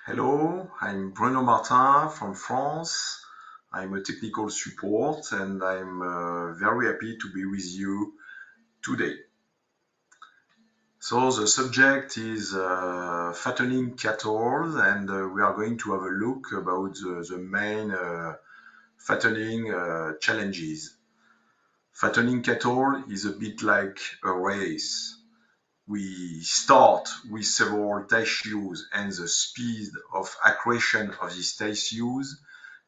Hello, I'm Bruno Martin from France. I'm a technical support and I'm very happy to be with you today. So the subject is fattening cattle and we are going to have a look about the main fattening challenges. Fattening cattle is a bit like a race. We start with several tissues and the speed of accretion of these tissues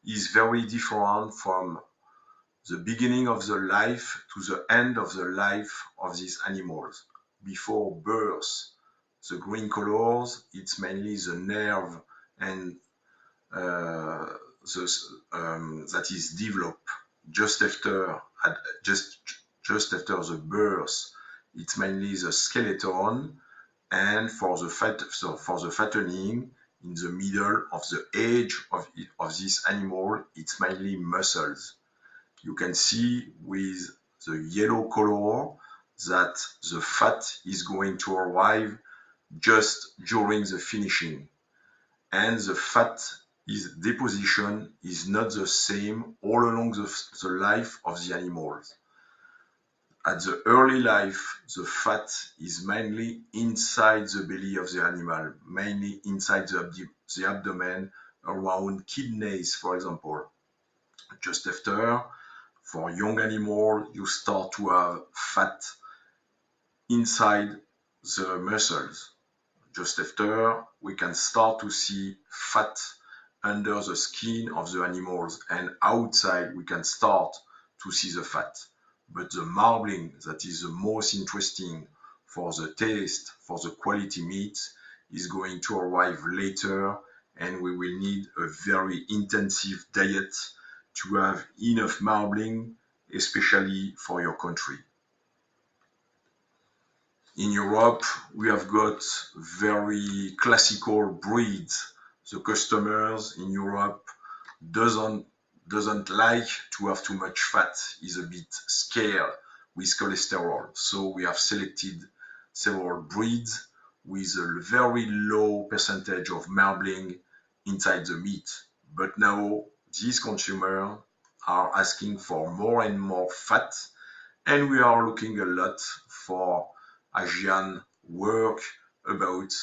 is very different from the beginning of the life to the end of the life of these animals. Before birth, the green colors, it's mainly the nerve and that is developed just after just after the birth. It's mainly the skeleton, and for the fattening, in the middle of the age of this animal, it's mainly muscles. You can see with the yellow color that the fat is going to arrive just during the finishing, and the fat deposition is not the same all along the life of the animals. At the early life, the fat is mainly inside the belly of the animal, mainly inside the abdomen, around kidneys, for example. Just after, for young animal, you start to have fat inside the muscles. Just after, we can start to see fat under the skin of the animals, and outside we can start to see the fat. But the marbling that is the most interesting for the taste, for the quality meat, is going to arrive later, and we will need a very intensive diet to have enough marbling, especially for your country. In Europe, we have got very classical breeds. The customers in Europe doesn't like to have too much fat, is a bit scared with cholesterol. So we have selected several breeds with a very low percentage of marbling inside the meat. But now these consumers are asking for more and more fat, and we are looking a lot for Asian work about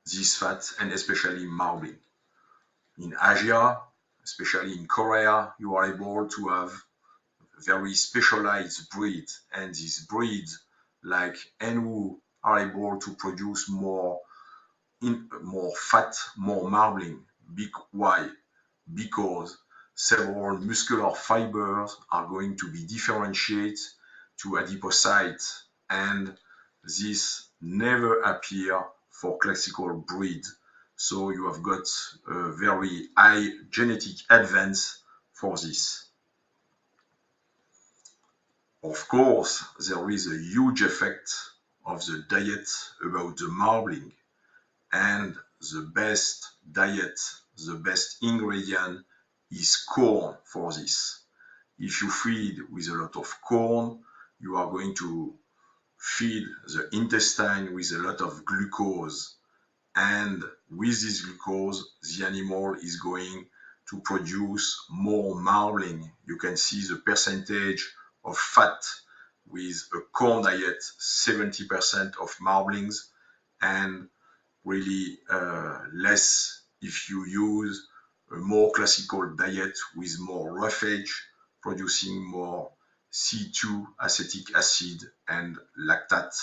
this fat and especially marbling. In Asia, especially in Korea, you are able to have very specialized breeds, and these breeds, like Enwu, are able to produce more fat, more marbling. Why? Because several muscular fibers are going to be differentiated to adipocytes, and this never appear for classical breed. So you have got a very high genetic advance for this. Of course, there is a huge effect of the diet about the marbling, and the best diet, the best ingredient is corn for this. If you feed with a lot of corn, you are going to feed the intestine with a lot of glucose, and with this glucose, the animal is going to produce more marbling. You can see the percentage of fat with a corn diet, 70% of marblings, and really less if you use a more classical diet with more roughage, producing more C2 acetic acid and lactate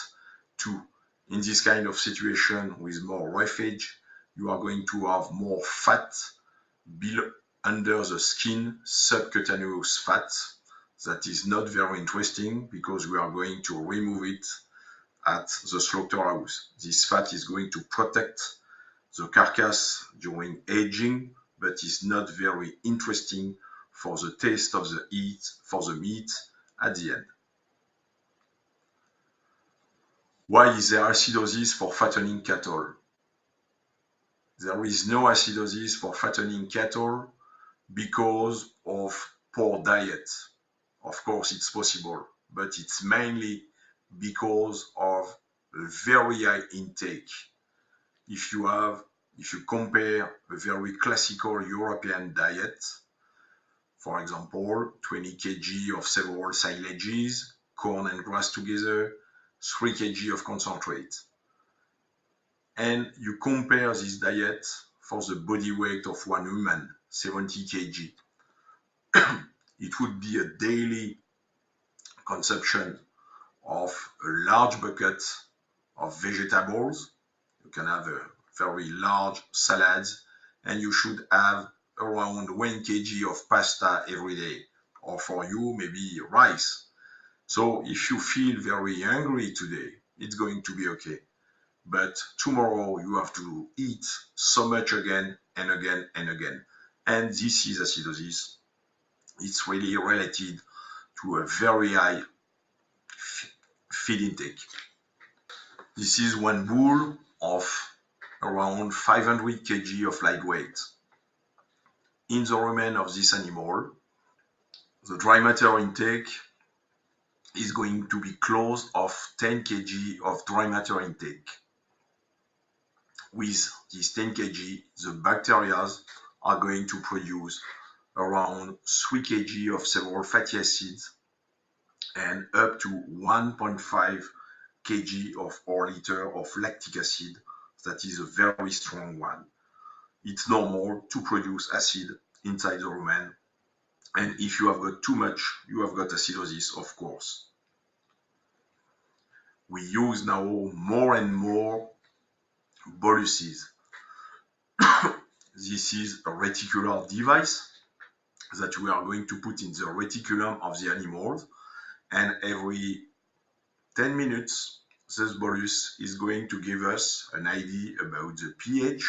2. In this kind of situation with more roughage, you are going to have more fat under the skin, subcutaneous fat. That is not very interesting because we are going to remove it at the slaughterhouse. This fat is going to protect the carcass during aging, but is not very interesting for the taste of the meat at the end. Why is there acidosis for fattening cattle? There is no acidosis for fattening cattle because of poor diet. Of course, it's possible, but it's mainly because of a very high intake. If you have if you compare a very classical European diet, for example, 20 kg of several silages, corn and grass together, 3 kg of concentrate, and you compare this diet for the body weight of one human, 70 kg, it would be a daily consumption of a large bucket of vegetables. You can have a very large salads, and you should have around 1 kg of pasta every day, or for you maybe rice. So if you feel very hungry today, it's going to be okay. But tomorrow you have to eat so much again and again and again. And this is acidosis. It's really related to a very high feed intake. This is one bull of around 500 kg of light weight. In the rumen of this animal, the dry matter intake is going to be close of 10 kg of dry matter intake. With this 10 kg, the bacteria are going to produce around 3 kg of several fatty acids and up to 1.5 kg of or liter of lactic acid. That is a very strong one. It's normal to produce acid inside the rumen, and if you have got too much, you have got acidosis, of course. We use now more and more boluses. This is a reticular device that we are going to put in the reticulum of the animals, and every 10 minutes this bolus is going to give us an idea about the pH,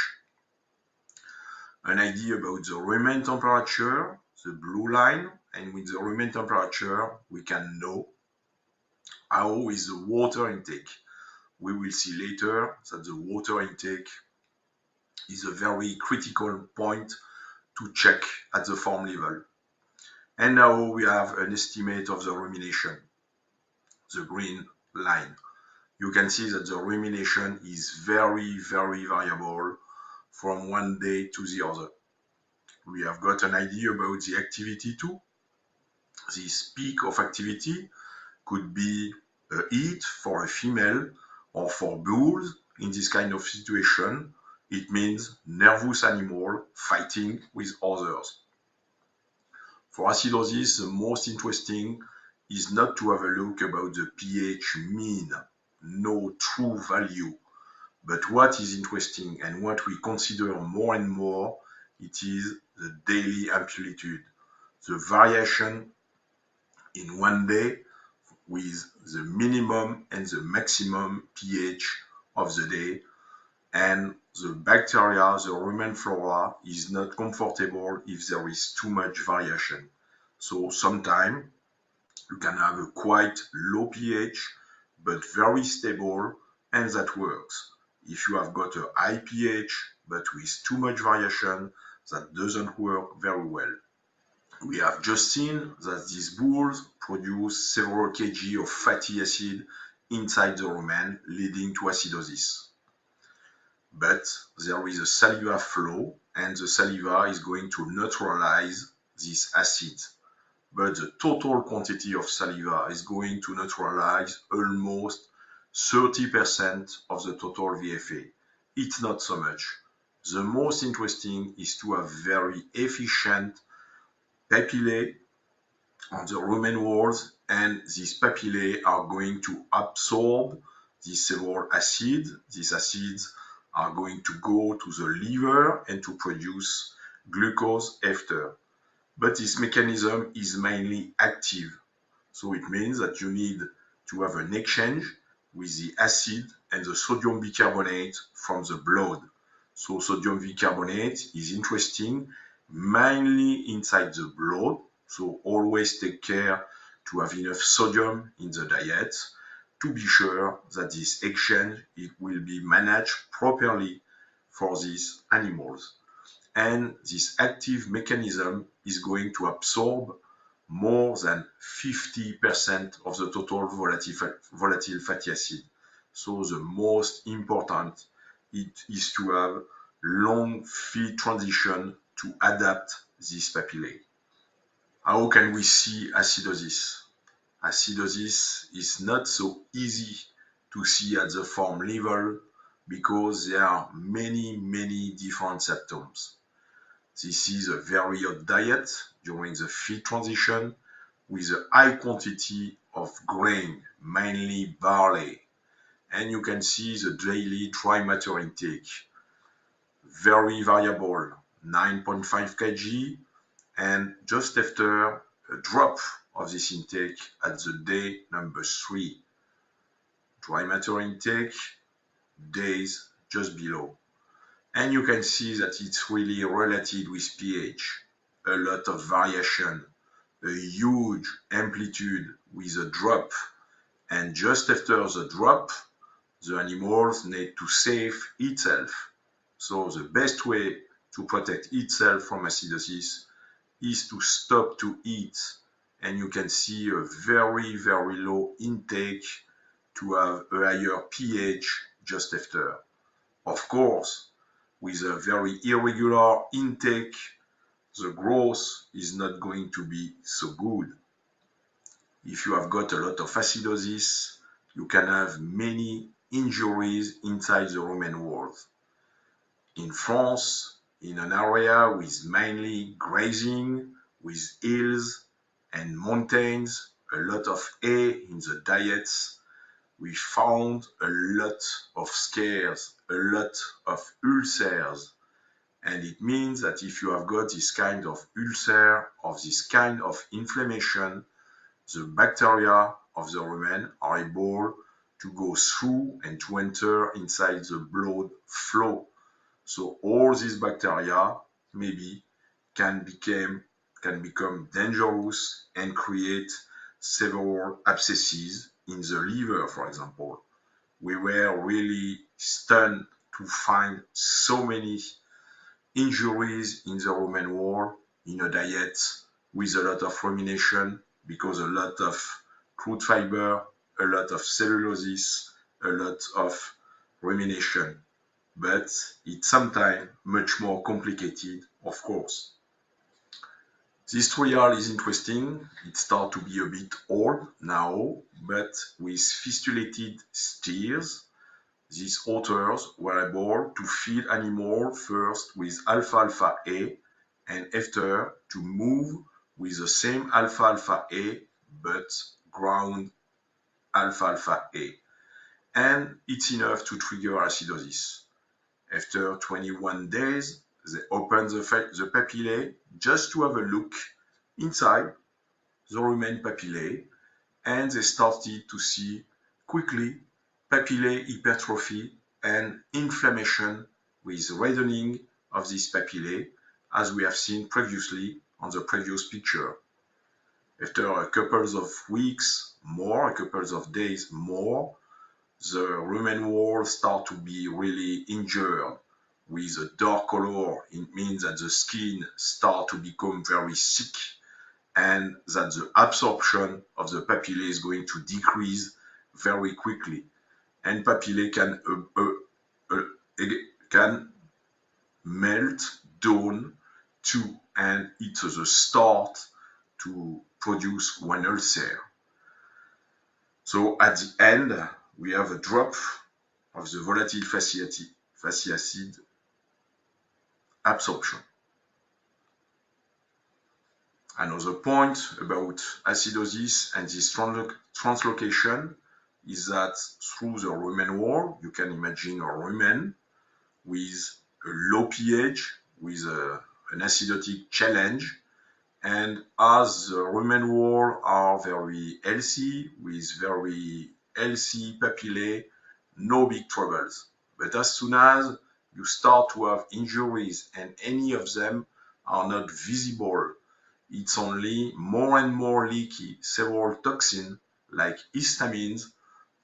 an idea about the rumen temperature, the blue line, and with the rumen temperature we can know how is the water intake. We will see later that the water intake is a very critical point to check at the farm level. And now we have an estimate of the rumination, the green line. You can see that the rumination is very, very variable from one day to the other. We have got an idea about the activity too. This peak of activity could be a heat for a female or for bulls. In this kind of situation, it means nervous animal fighting with others. For acidosis, the most interesting is not to have a look about the pH mean, no true value, but what is interesting and what we consider more and more, it is the daily amplitude, the variation in one day with the minimum and the maximum pH of the day, and the bacteria, the rumen flora is not comfortable if there is too much variation. So sometimes you can have a quite low pH but very stable, and that works. If you have got a high pH but with too much variation, that doesn't work very well. We have just seen that these bulls produce several kg of fatty acid inside the rumen, leading to acidosis. But there is a saliva flow, and the saliva is going to neutralize this acid. But the total quantity of saliva is going to neutralize almost 30% of the total VFA. It's not so much. The most interesting is to have very efficient papillae on the rumen walls, and these papillae are going to absorb these several acids. These acids are going to go to the liver and to produce glucose after. But this mechanism is mainly active. So it means that you need to have an exchange with the acid and the sodium bicarbonate from the blood. So sodium bicarbonate is interesting mainly inside the blood. So always take care to have enough sodium in the diet to be sure that this exchange it will be managed properly for these animals. And this active mechanism is going to absorb more than 50% of the total volatile fatty acid. So the most important it is to have long feed transition to adapt these papillae. How can we see acidosis? Acidosis is not so easy to see at the form level because there are many different symptoms. This is a very hot diet during the feed transition with a high quantity of grain, mainly barley. And you can see the daily dry matter intake. Very variable, 9.5 kg, and just after a drop of this intake at the day number 3. Dry matter intake, days just below. And you can see that it's really related with pH. A lot of variation, a huge amplitude with a drop. And just after the drop, the animals need to save itself. So the best way to protect itself from acidosis is to stop to eat. And you can see a very low intake to have a higher pH just after. Of course, with a very irregular intake, the growth is not going to be so good. If you have got a lot of acidosis, you can have many injuries inside the rumen walls. In France, in an area with mainly grazing, with hills and mountains, a lot of hay in the diets, we found a lot of scares, a lot of ulcers. And it means that if you have got this kind of ulcer or this kind of inflammation, the bacteria of the rumen are able to go through and to enter inside the blood flow. So all these bacteria maybe can become dangerous and create several abscesses in the liver, for example. We were really stunned to find so many injuries in the rumen wall in a diet with a lot of rumination because a lot of crude fiber, a lot of cellulosis, a lot of rumination. But it's sometimes much more complicated, of course. This trial is interesting. It starts to be a bit old now, but with fistulated steers, these authors were able to feed animals first with alfalfa A and after to move with the same alfalfa A but ground alfalfa A. And it's enough to trigger acidosis. After 21 days, they opened the papillae just to have a look inside the rumen papillae, and they started to see quickly papillae hypertrophy and inflammation with reddening of these papillae, as we have seen previously on the previous picture. After a couple of weeks more, a couple of days more, the rumen walls start to be really injured with a dark color. It means that the skin starts to become very thick and that the absorption of the papillae is going to decrease very quickly. And papillae can melt down too, and it's the start to produce one ulcer. So at the end, we have a drop of the volatile fatty acid absorption. Another point about acidosis and this translocation is that through the rumen wall, you can imagine a rumen with a low pH, with an acidotic challenge, and as the rumen wall are very healthy, with very healthy papillae, no big troubles. But as soon as you start to have injuries and any of them are not visible, it's only more and more leaky. Several toxins like histamines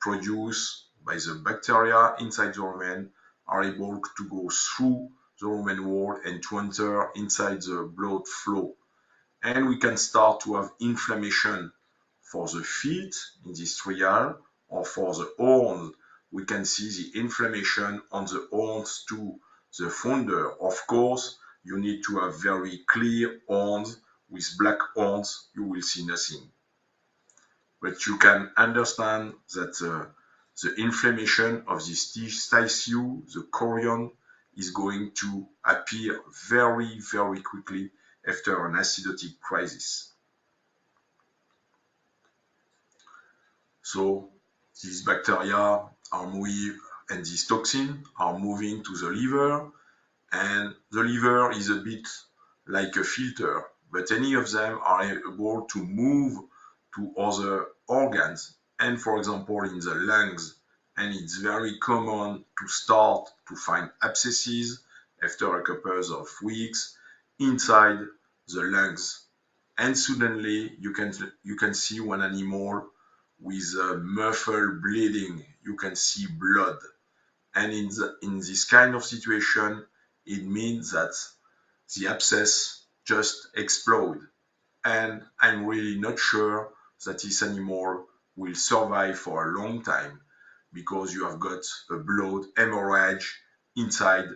produced by the bacteria inside the rumen are able to go through the rumen wall and to enter inside the blood flow. And we can start to have inflammation for the feet in this trial, or for the horns. We can see the inflammation on the horns too. the founder. Of course, you need to have very clear horns. With black horns, you will see nothing. But you can understand that the inflammation of this tissue, the chorion, is going to appear very, very quickly after an acidotic crisis. So these bacteria are moving, and these toxins are moving to the liver, and the liver is a bit like a filter, but any of them are able to move to other organs, and for example in the lungs, and it's very common to start to find abscesses after a couple of weeks inside the lungs, and suddenly you can see one animal with muffled bleeding. You can see blood, and in this kind of situation, it means that the abscess just explode, and I'm really not sure that this animal will survive for a long time because you have got a blood hemorrhage inside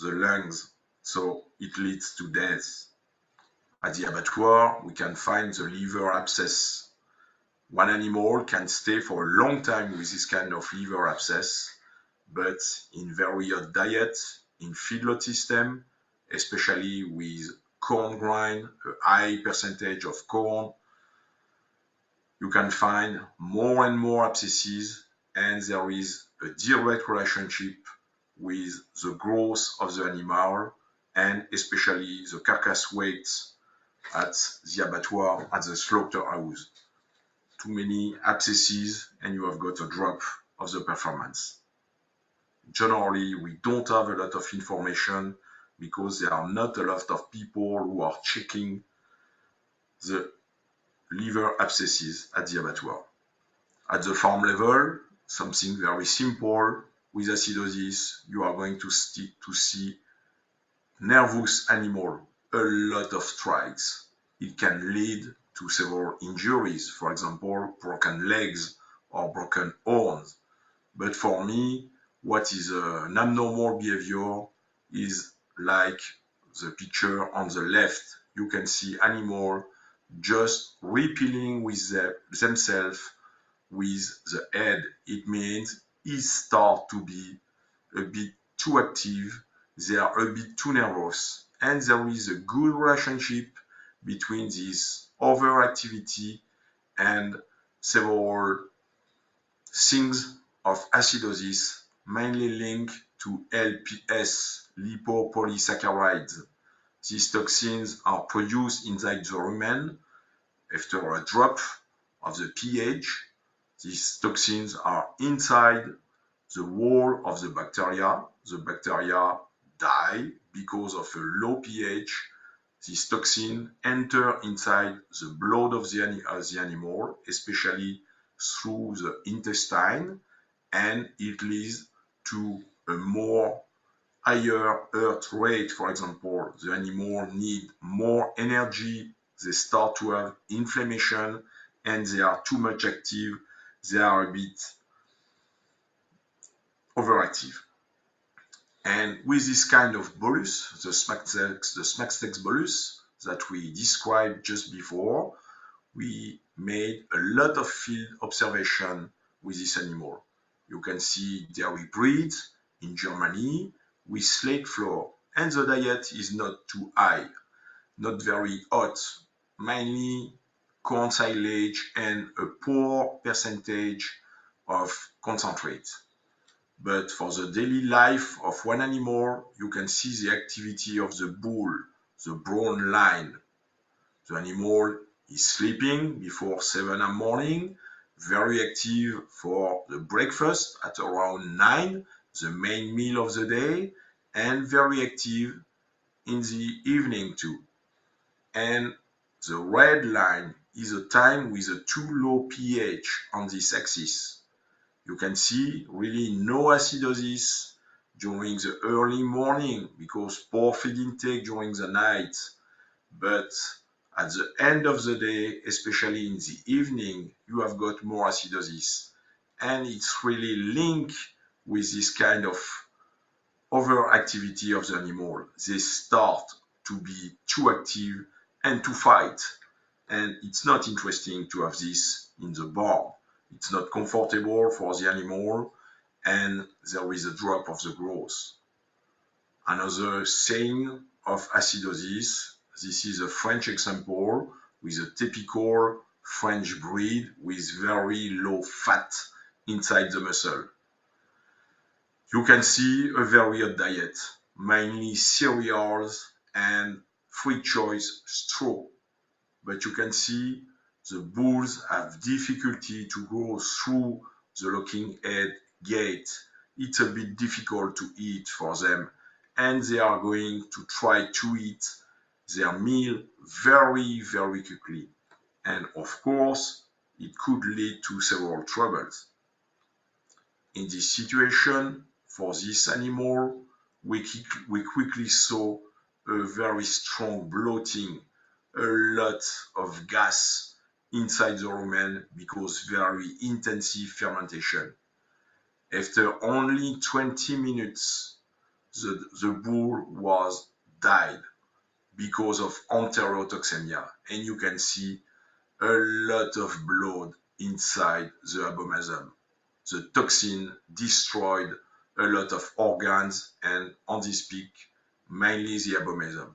the lungs, so it leads to death. At the abattoir, we can find the liver abscess. One animal can stay for a long time with this kind of liver abscess, but in very hot diet, in feedlot system, especially with corn grind, a high percentage of corn, you can find more and more abscesses, and there is a direct relationship with the growth of the animal and especially the carcass weight at the abattoir, at the slaughterhouse. Too many abscesses and you have got a drop of the performance. Generally, we don't have a lot of information because there are not a lot of people who are checking the liver abscesses at the abattoir. At the farm level, something very simple. With acidosis, you are going to see nervous animal, a lot of strikes. It can lead to several injuries, for example, broken legs or broken horns. But for me, what is an abnormal behavior is like the picture on the left. You can see animal just repelling with themselves with the head. It means it start to be a bit too active, they are a bit too nervous, and there is a good relationship between this overactivity and several things of acidosis, mainly linked to LPS, lipopolysaccharides. These toxins are produced inside the rumen after a drop of the pH. These toxins are inside the wall of the bacteria. The bacteria die because of a low pH. This toxin enter inside the blood of the animal, especially through the intestine, and it leads to a more higher heart rate. For example, the animal need more energy, they start to have inflammation, and they are too much active, they are a bit overactive. And with this kind of bolus, the SmackStex bolus that we described just before, we made a lot of field observation with this animal. You can see dairy breeds in Germany with slate floor, and the diet is not too high, not very hot, mainly corn silage and a poor percentage of concentrate. But for the daily life of one animal, you can see the activity of the bull, the brown line. The animal is sleeping before 7 in the morning, very active for the breakfast at around 9, the main meal of the day, and very active in the evening too. And the red line is a time with a too low pH on this axis. You can see really no acidosis during the early morning because poor feed intake during the night. But at the end of the day, especially in the evening, you have got more acidosis. And it's really linked with this kind of overactivity of the animal. They start to be too active and to fight. And it's not interesting to have this in the barn. It's not comfortable for the animal, and there is a drop of the growth. Another sign of acidosis, this is a French example with a typical French breed with very low fat inside the muscle. You can see a very odd diet, mainly cereals and free choice straw. But you can see the bulls have difficulty to go through the locking head gate. It's a bit difficult to eat for them, and they are going to try to eat their meal very, very quickly. And of course, it could lead to several troubles. In this situation, for this animal, we quickly saw a very strong bloating, a lot of gas inside the rumen because very intensive fermentation. After only 20 minutes, the bull was died because of enterotoxemia, and you can see a lot of blood inside the abomasum. The toxin destroyed a lot of organs and on this peak, mainly the abomasum.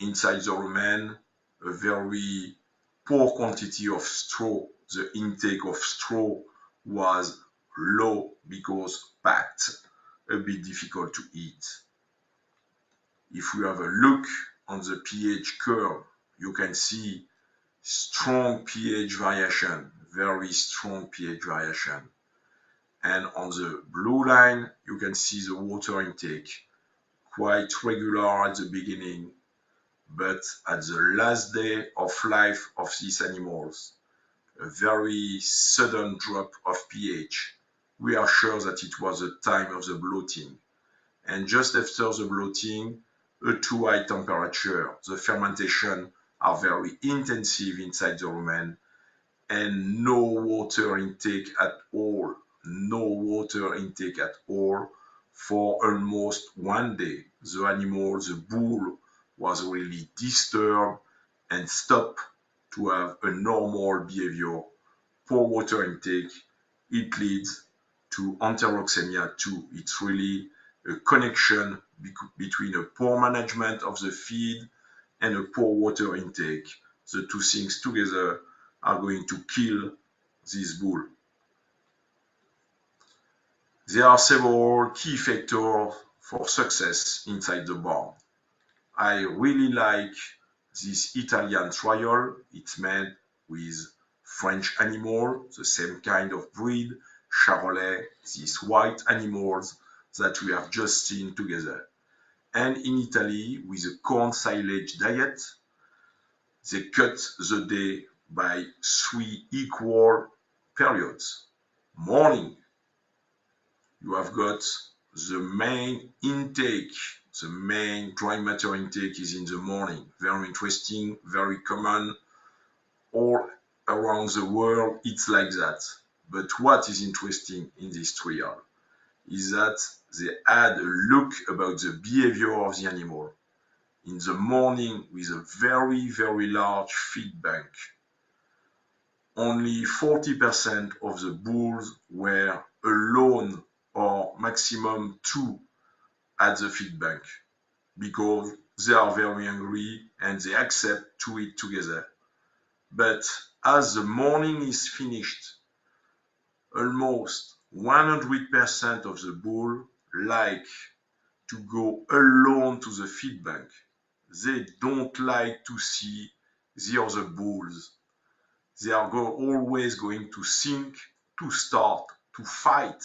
Inside the rumen, a very poor quantity of straw. The intake of straw was low because packed, a bit difficult to eat. If we have a look on the pH curve, you can see strong pH variation, very strong pH variation. And on the blue line, you can see the water intake, quite regular at the beginning, but at the last day of life of these animals, a very sudden drop of pH. We are sure that it was the time of the bloating. And just after the bloating, a too high temperature, the fermentation are very intensive inside the rumen, and no water intake at all. No water intake at all for almost 1 day. The animal, the bull, was really disturbed and stopped to have a normal behavior. Poor water intake, it leads to enterotoxemia too. It's really a connection between a poor management of the feed and a poor water intake. The two things together are going to kill this bull. There are several key factors for success inside the barn. I really like this Italian trial. It's made with French animal, the same kind of breed, Charolais, these white animals that we have just seen together. And in Italy, with a corn silage diet, they cut the day by 3 equal periods. Morning, you have got the main intake, the main dry matter intake is in the morning. Very interesting, very common. All around the world, it's like that. But what is interesting in this trial is that they had a look about the behavior of the animal. In the morning, with a very, very large feed bank, only 40% of the bulls were alone or maximum 2 at the feed bank because they are very hungry and they accept to eat together. But as the morning is finished, almost 100% of the bull like to go alone to the feed bank. They don't like to see the other bulls. They are always going to think, to start, to fight.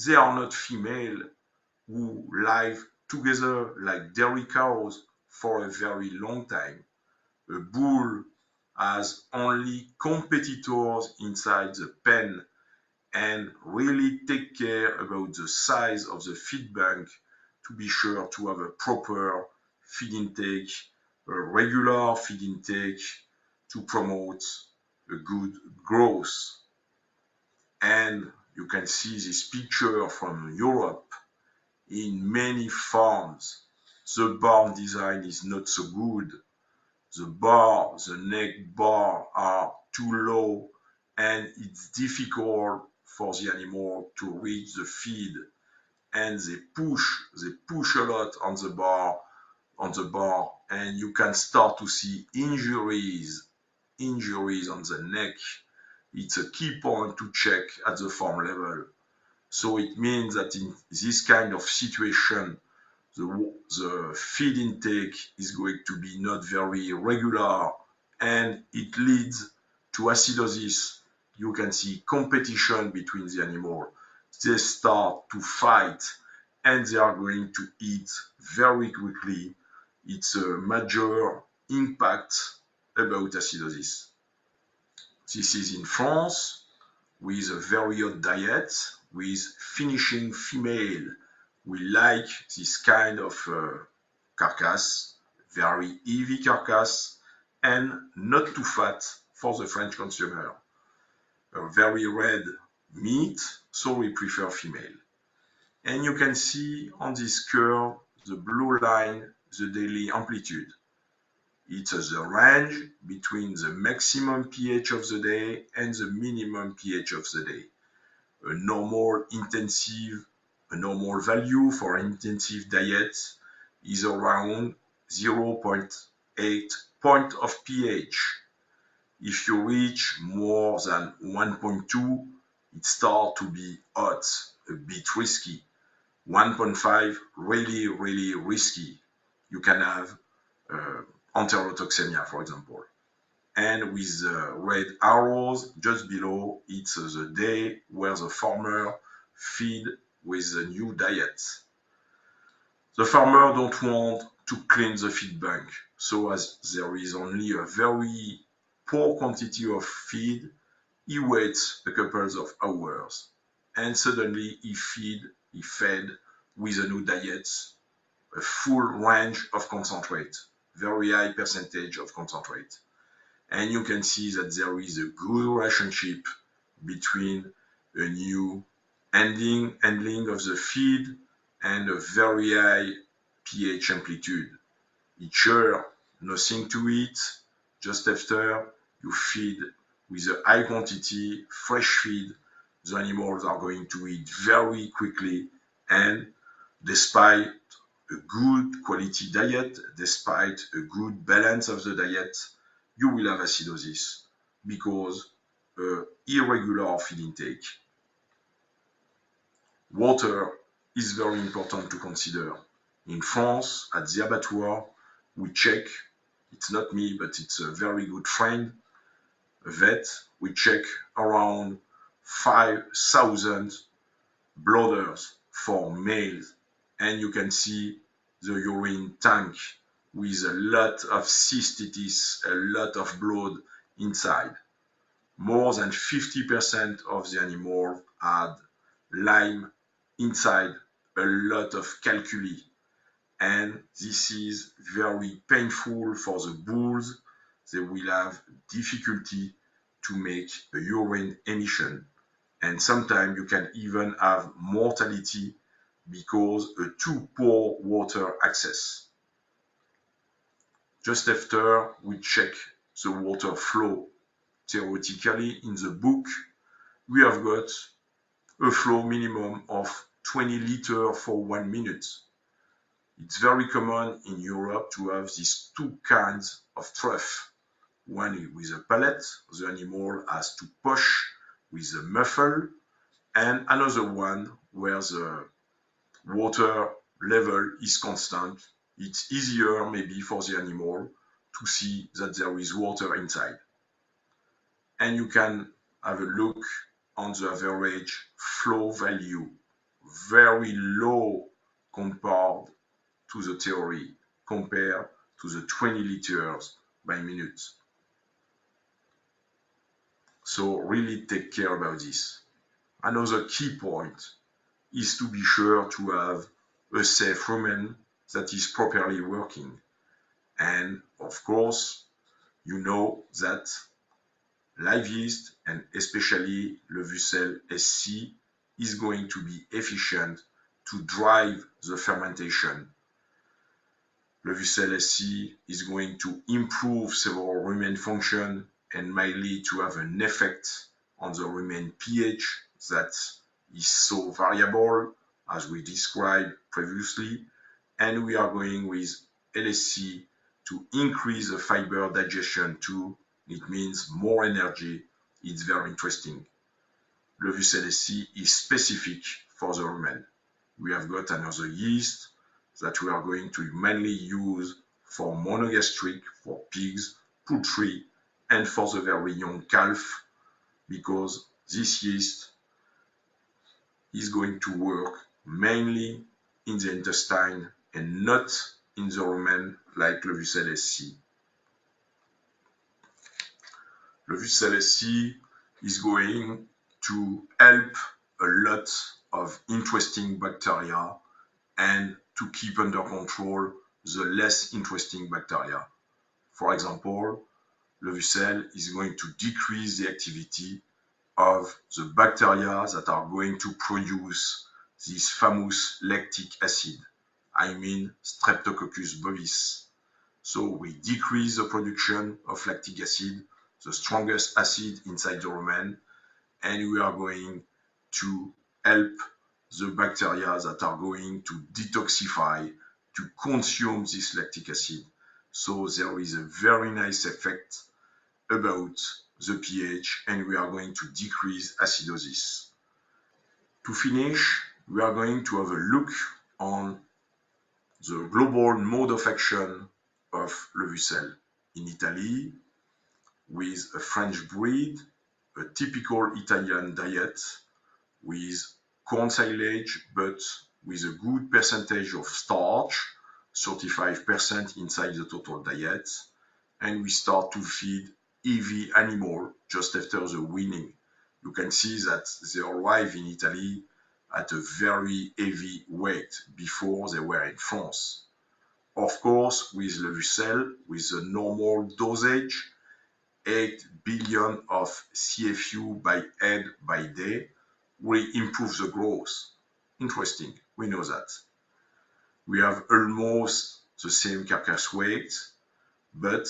They are not female who live together like dairy cows for a very long time. A bull has only competitors inside the pen and really take care about the size of the feed bank to be sure to have a proper feed intake, a regular feed intake to promote a good growth. And you can see this picture from Europe. in many farms, the barn design is not so good. The neck bar are too low, and it's difficult for the animal to reach the feed, and they push a lot on the bar, and you can start to see injuries on the neck. It's a key point to check at the farm level. So it means that in this kind of situation, the feed intake is going to be not very regular, and it leads to acidosis. You can see competition between the animal. They start to fight, and they are going to eat very quickly. It's a major impact about acidosis. This is in France, with a very hot diet, with finishing female. We like this kind of carcass, very heavy carcass, and not too fat for the French consumer. A very red meat, so we prefer female. And you can see on this curve, the blue line, the daily amplitude. It's the range between the maximum pH of the day and the minimum pH of the day. A normal value for intensive diet is around 0.8 point of pH. If you reach more than 1.2, it starts to be hot, a bit risky. 1.5, really, really risky. You can have enterotoxemia, for example. And with the red arrows just below, it's the day where the farmer feed with the new diet. The farmer don't want to clean the feed bank, so as there is only a very poor quantity of feed, he waits a couple of hours, and suddenly he fed with a new diet, a full range of concentrate, very high percentage of concentrate. And you can see that there is a good relationship between a new handling of the feed and a very high pH amplitude. Each hour, nothing to eat. Just after, you feed with a high quantity, fresh feed. The animals are going to eat very quickly, and despite a good quality diet, despite a good balance of the diet, you will have acidosis because irregular feed intake. Water is very important to consider. In France, at the abattoir, we check, it's not me, but it's a very good friend, a vet, we check around 5,000 bladders for males, and you can see the urine tank with a lot of cystitis, a lot of blood inside. More than 50% of the animals had Lyme inside, a lot of calculi, and this is very painful for the bulls. They will have difficulty to make a urine emission, and sometimes you can even have mortality because of too poor water access. Just after we check the water flow, theoretically in the book, we have got a flow minimum of 20 liters for 1 minute. It's very common in Europe to have these two kinds of trough. One with a pallet, the animal has to push with a muffle, and another one where the water level is constant. It's easier maybe for the animal to see that there is water inside. And you can have a look on the average flow value, very low compared to the theory, compared to the 20 liters by minute. So really take care about this. Another key point is to be sure to have a safe rumen that is properly working. And of course, you know that live yeast, and especially Levucell SC, is going to be efficient to drive the fermentation. Levucell SC is going to improve several rumen function and might lead to have an effect on the rumen pH that is so variable as we described previously. And we are going with LSC to increase the fiber digestion too. It means more energy. It's very interesting. Levucell SC is specific for the rumen. We have got another yeast that we are going to mainly use for monogastric, for pigs, poultry, and for the very young calf, because this yeast is going to work mainly in the intestine and not in the rumen like Levucell SC. Levucell SC is going to help a lot of interesting bacteria and to keep under control the less interesting bacteria. For example, Levucell is going to decrease the activity of the bacteria that are going to produce this famous lactic acid. I mean Streptococcus bovis. So we decrease the production of lactic acid, the strongest acid inside the rumen, and we are going to help the bacteria that are going to detoxify, to consume this lactic acid. So there is a very nice effect about the pH, and we are going to decrease acidosis. To finish, we are going to have a look on the global mode of action of Levucell. In Italy, with a French breed, a typical Italian diet with corn silage, but with a good percentage of starch, 35% inside the total diet, and we start to feed heavy animal just after the weaning. You can see that they arrive in Italy at a very heavy weight before they were in France. Of course, with Levucell, with the normal dosage, 8 billion of CFU by head by day, will improve the growth. Interesting, we know that. We have almost the same carcass weight, but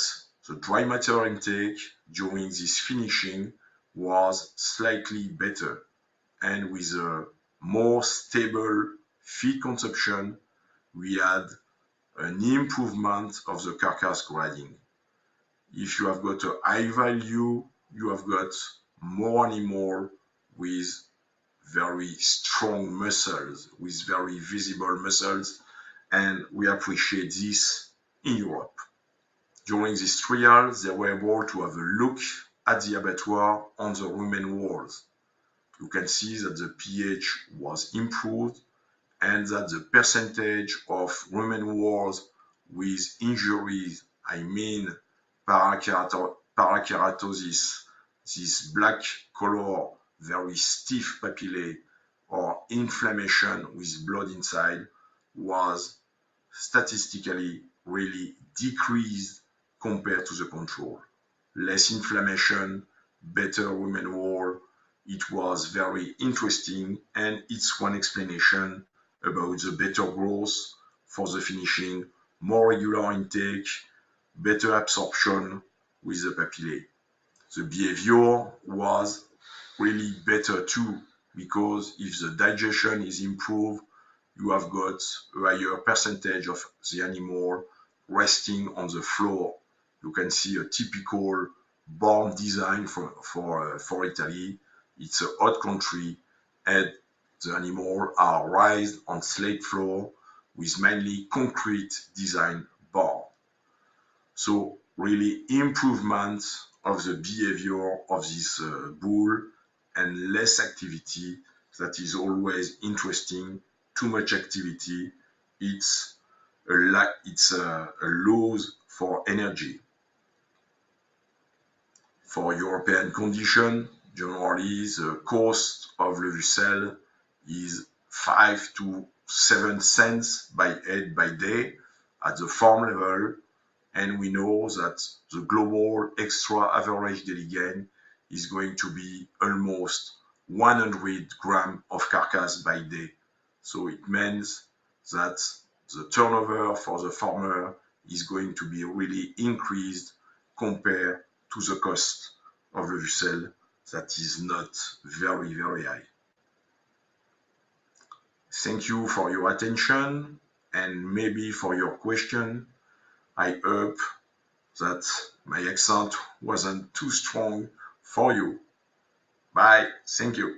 the dry matter intake during this finishing was slightly better, and with a more stable feed consumption, we had an improvement of the carcass grading. If you have got a high value, you have got more animal with very strong muscles, with very visible muscles, and we appreciate this in Europe. During this trial, they were able to have a look at the abattoir on the rumen walls. You can see that the pH was improved and that the percentage of rumen walls with injuries, I mean parakeratosis, this black color, very stiff papillae, or inflammation with blood inside, was statistically really decreased compared to the control. Less inflammation, better rumen wall. It was very interesting, and it's one explanation about the better growth for the finishing, more regular intake, better absorption with the papillae. The behavior was really better too, because if the digestion is improved, you have got a higher percentage of the animal resting on the floor. You can see a typical barn design for Italy. It's a hot country, and the animals are raised on slate floor with mainly concrete design barn. So really improvement of the behavior of this bull, and less activity. That is always interesting. Too much activity, it's a loss for energy. For European condition, generally the cost of Levucell is 5 to 7 cents by head by day at the farm level, and we know that the global extra average daily gain is going to be almost 100 grams of carcass by day. So it means that the turnover for the farmer is going to be really increased compared to the cost of Levucell that is not very, very high. Thank you for your attention and maybe for your question. I hope that my accent wasn't too strong for you. Bye. Thank you.